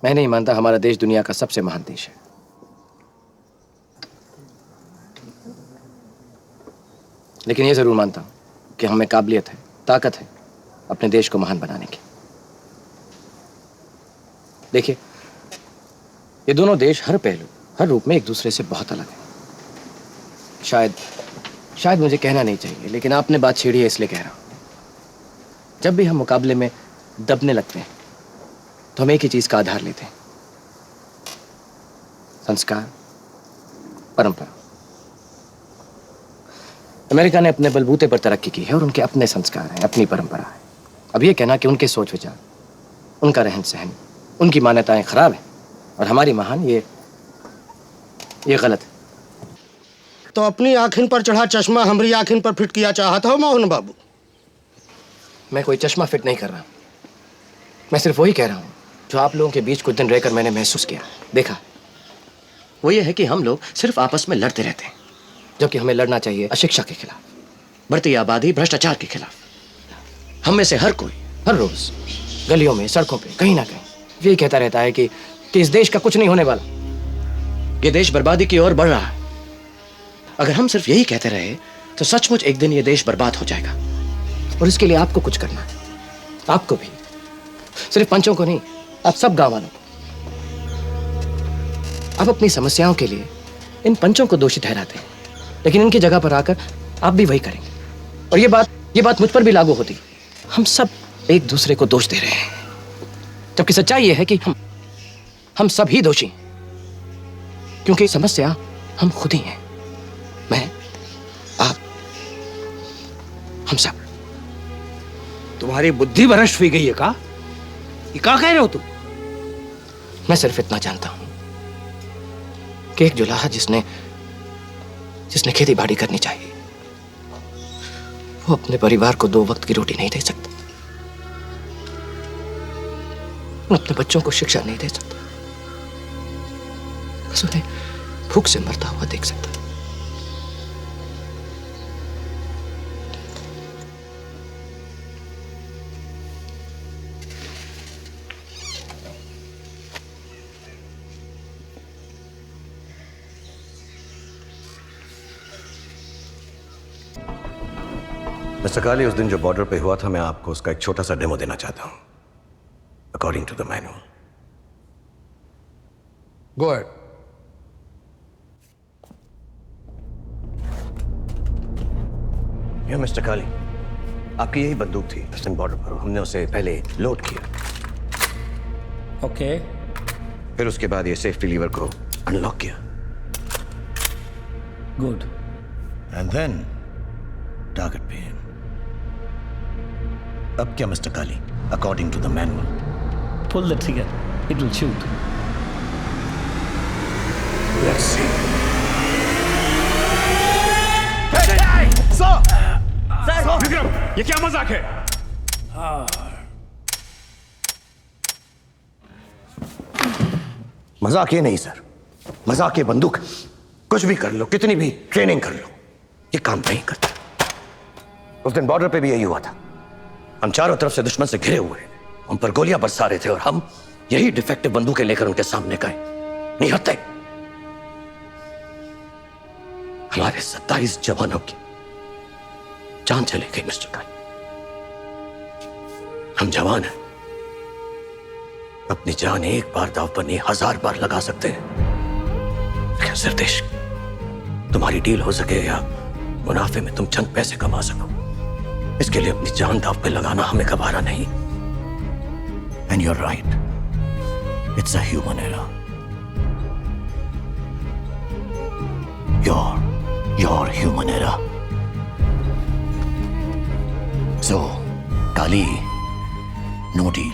मैं नहीं मानता हमारा देश दुनिया का सबसे महान देश है। लेकिन यह जरूर मानता हूं कि हमें काबिलियत है, ताकत है अपने देश को महान बनाने की। देखिए, ये दोनों देश हर पहलू, हर रूप में एक दूसरे से बहुत अलग हैं। शायद मुझे कहना नहीं चाहिए, लेकिन आपने बात छेड़ी है इसलिए कह रहा हूं। जब भी हम मुकाबले में दबने लगते हैं तो हम एक ही चीज का आधार लेते हैं, संस्कार, परंपरा। अमेरिका ने अपने बलबूते पर तरक्की की है और उनके अपने संस्कार हैं, अपनी परंपरा है। अब ये कहना कि उनके सोच विचार, उनका रहन सहन, उनकी मान्यताएं खराब है और हमारी महान, ये गलत है। तो अपनी आँखिन पर चढ़ा चश्मा हमारी आँखिन पर फिट किया चाहता हो मोहन बाबू? मैं कोई चश्मा फिट नहीं कर रहा, मैं सिर्फ वही कह रहा हूं जो आप लोगों के बीच कुछ दिन रहकर मैंने महसूस किया, देखा। वो ये है कि हम लोग सिर्फ आपस में लड़ते रहते हैं, जबकि हमें लड़ना चाहिए अशिक्षा के खिलाफ, बढ़ती आबादी, भ्रष्टाचार के खिलाफ। हम में से हर कोई हर रोज गलियों में, सड़कों पे, कहीं ना कहीं यही कहता रहता है कि इस देश का कुछ नहीं होने वाला, ये देश बर्बादी की ओर बढ़ रहा है। अगर हम सिर्फ यही कहते रहे तो सचमुच एक दिन ये देश बर्बाद हो जाएगा। और इसके लिए आपको कुछ करना है, आपको भी, सिर्फ पंचों को नहीं, आप सब गांव वालों को। आप अपनी समस्याओं के लिए इन पंचों को दोषी ठहराते हैं, लेकिन इनकी जगह पर आकर आप भी वही करेंगे। और ये बात मुझ पर भी लागू होती। हम सब एक दूसरे को दोष दे रहे हैं, जबकि सच्चाई यह है कि हम सब ही दोषी हैं, क्योंकि समस्या हम खुद ही हैं। मैं, आप, हम सब। तुम्हारी बुद्धि भ्रष्ट हुई गई है का? ये क्या कह रहे हो तुम? मैं सिर्फ इतना जानता हूं कि एक जुलाहा जिसने खेती बाड़ी करनी चाहिए, वो अपने परिवार को 2 वक्त की रोटी नहीं दे सकता, वो अपने बच्चों को शिक्षा नहीं दे सकता, बस उन्हें भूख से मरता हुआ देख सकता। मिस्टर काली, उस दिन जो बॉर्डर पे हुआ था, मैं आपको उसका एक छोटा सा डेमो देना चाहता हूं, according to the manual. Go ahead. ये मिस्टर काली, आपकी यही बंदूक थी उस दिन बॉर्डर पर, हमने उसे पहले लोड किया। ओके। फिर उसके बाद ये सेफ्टी लीवर को अनलॉक किया। गुड। एंड देन टारगेट पे। अब क्या mister Kali, according to the manual? Pull the trigger. It will shoot. Let's see. Vikram, ये क्या मजाक है? मजाक ये नहीं सर, मजाक ये बंदूक है। कुछ भी कर लो, कितनी भी ट्रेनिंग कर लो, ये काम नहीं करता। उस दिन बॉर्डर पे भी यही हुआ था। हम चारों तरफ से दुश्मन से घिरे हुए, हम पर गोलियां बरसा रहे थे और हम यही डिफेक्टिव बंदूकें लेकर उनके सामने गए, निहत्थे। हमारे 27 जवानों की जान चली गई मिस्टर काली। हम जवान हैं, अपनी जान एक बार दांव पर नहीं 1000 बार लगा सकते हैं। क्या सिर्देश तुम्हारी डील हो सके या मुनाफे में तुम चंद पैसे कमा सको, इसके लिए अपनी जान दांव पे लगाना हमें गवारा नहीं। And you are right, it's a human error. Your human error. So Kali, no deal.